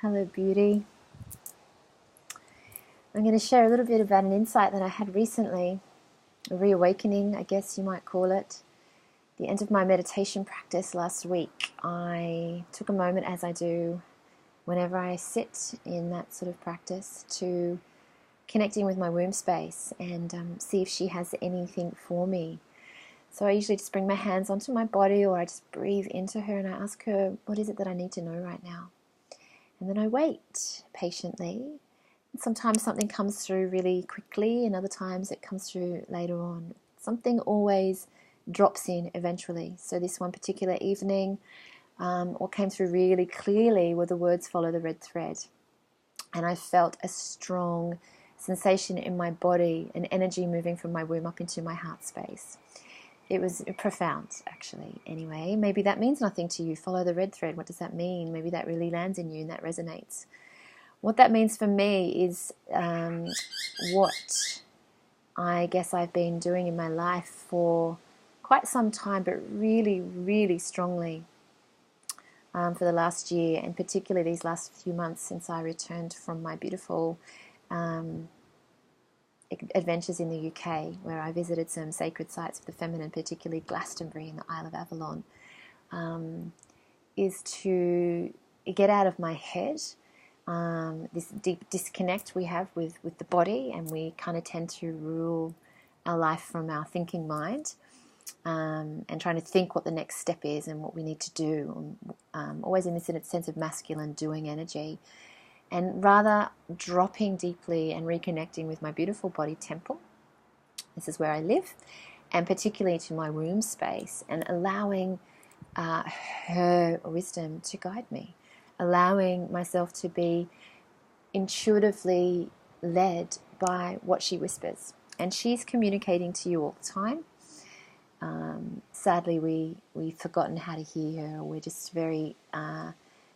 Hello, beauty. I'm going to share a little bit about an insight that I had recently, a reawakening, I guess you might call it. The end of my meditation practice last week, I took a moment, as I do whenever I sit in that sort of practice, to connecting with my womb space and see if she has anything for me. So I usually just bring my hands onto my body, or I just breathe into her and I ask her, what is it that I need to know right now? And then I wait patiently. Sometimes something comes through really quickly, and other times it comes through later on. Something always drops in eventually. So this one particular evening, what came through really clearly were the words, "Follow the red thread." And I felt a strong sensation in my body, an energy moving from my womb up into my heart space. It was profound, actually. Anyway, maybe that means nothing to you. Follow the red thread. What does that mean? Maybe that really lands in you and that resonates. What that means for me is what I guess I've been doing in my life for quite some time, but really, really strongly for the last year, and particularly these last few months since I returned from my beautiful adventures in the UK, where I visited some sacred sites of the feminine, particularly Glastonbury and the Isle of Avalon, is to get out of my head. This deep disconnect we have with the body, and we kind of tend to rule our life from our thinking mind, and trying to think what the next step is and what we need to do, always in this sense of masculine doing energy, and rather dropping deeply and reconnecting with my beautiful body temple. This is where I live, and particularly to my womb space, and allowing her wisdom to guide me, allowing myself to be intuitively led by what she whispers. And she's communicating to you all the time. Sadly, we've forgotten how to hear her, or we're just very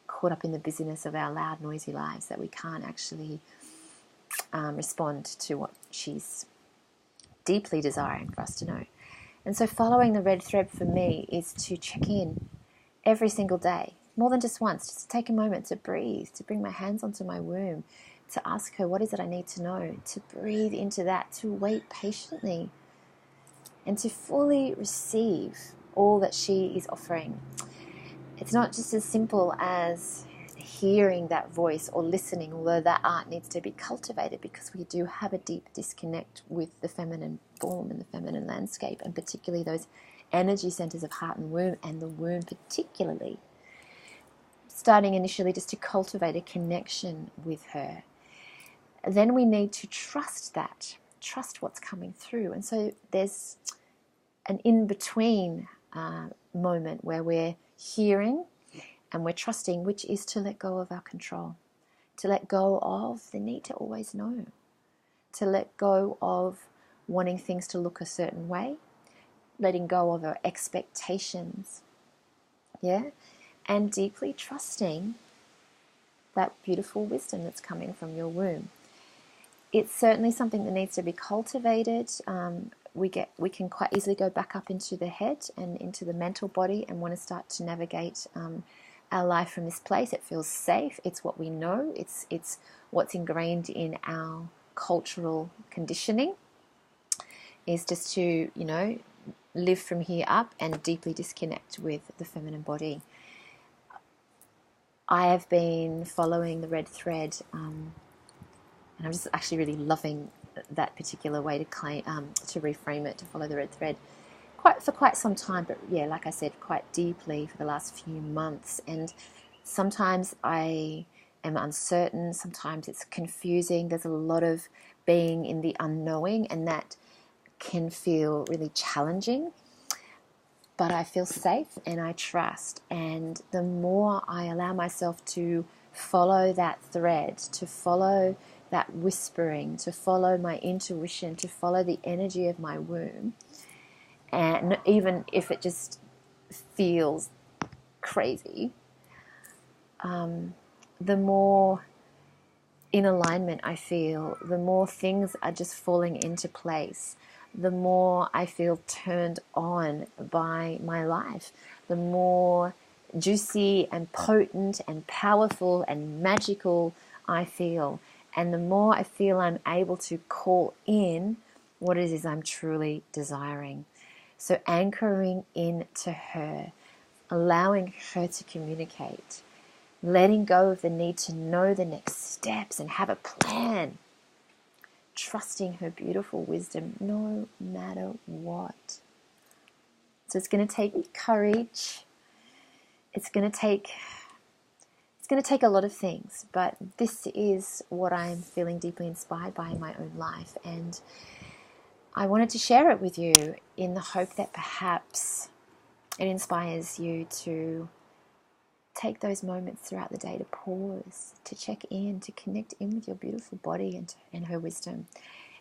caught up in the busyness of our loud, noisy lives that we can't actually respond to what she's deeply desiring for us to know. And so following the red thread for me is to check in every single day, more than just once, just to take a moment to breathe, to bring my hands onto my womb, to ask her, what is it I need to know, to breathe into that, to wait patiently, and to fully receive all that she is offering. It's not just as simple as hearing that voice or listening, although that art needs to be cultivated, because we do have a deep disconnect with the feminine form and the feminine landscape, and particularly those energy centers of heart and womb, and the womb particularly. Starting initially just to cultivate a connection with her. Then we need to trust that, trust what's coming through. And so there's an in-between moment where we're hearing and we're trusting, which is to let go of our control, to let go of the need to always know, to let go of wanting things to look a certain way, letting go of our expectations, and deeply trusting that beautiful wisdom that's coming from your womb. It's certainly something that needs to be cultivated. We can quite easily go back up into the head and into the mental body and want to start to navigate our life from this place. It feels safe. It's what we know. It's what's ingrained in our cultural conditioning, is just to, live from here up and deeply disconnect with the feminine body. I have been following the red thread, and I'm just actually really loving that particular way to reframe it, to follow the red thread, for quite some time. But yeah, like I said, quite deeply for the last few months. And sometimes I am uncertain. Sometimes it's confusing. There's a lot of being in the unknowing, and that can feel really challenging. But I feel safe and I trust. And the more I allow myself to follow that thread, to follow that whispering, to follow my intuition, to follow the energy of my womb, and even if it just feels crazy, the more in alignment I feel, the more things are just falling into place, the more I feel turned on by my life, the more juicy and potent and powerful and magical I feel. And the more I feel I'm able to call in what it is I'm truly desiring. So anchoring into her, allowing her to communicate, letting go of the need to know the next steps and have a plan, trusting her beautiful wisdom no matter what. So it's going to take courage. It's going to take a lot of things, but this is what I'm feeling deeply inspired by in my own life, and I wanted to share it with you in the hope that perhaps it inspires you to take those moments throughout the day to pause, to check in, to connect in with your beautiful body and her wisdom,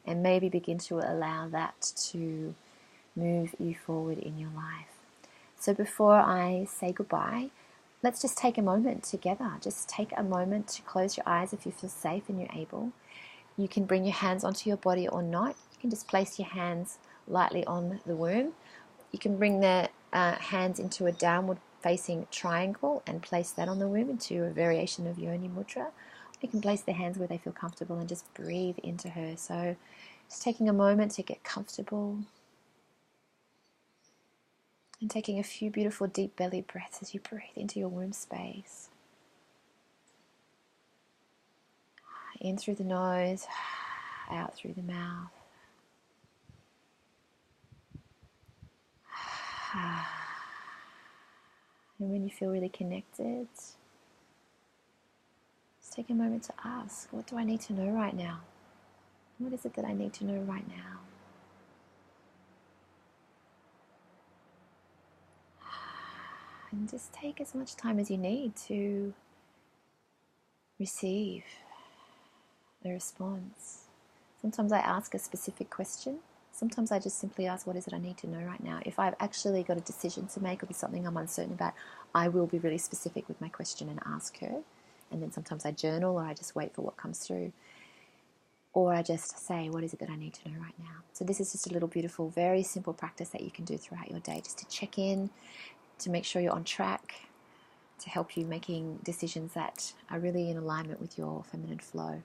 and maybe begin to allow that to move you forward in your life. So before I say goodbye, let's just take a moment together. Just take a moment to close your eyes if you feel safe and you're able. You can bring your hands onto your body or not. You can just place your hands lightly on the womb. You can bring the hands into a downward facing triangle and place that on the womb into a variation of Yoni Mudra. You can place the hands where they feel comfortable and just breathe into her. So just taking a moment to get comfortable and taking a few beautiful deep belly breaths as you breathe into your womb space. In through the nose, out through the mouth. And when you feel really connected, just take a moment to ask, what do I need to know right now? What is it that I need to know right now? And just take as much time as you need to receive the response. Sometimes I ask a specific question. Sometimes I just simply ask, what is it I need to know right now? If I've actually got a decision to make or there's something I'm uncertain about, I will be really specific with my question and ask her. And then sometimes I journal or I just wait for what comes through. Or I just say, what is it that I need to know right now? So this is just a little beautiful, very simple practice that you can do throughout your day, just to check in, to make sure you're on track, to help you making decisions that are really in alignment with your feminine flow.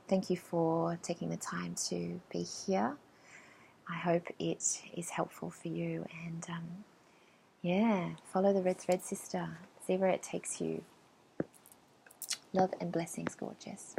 Thank you for taking the time to be here. I hope it is helpful for you. And follow the red thread, sister. See where it takes you. Love and blessings, gorgeous.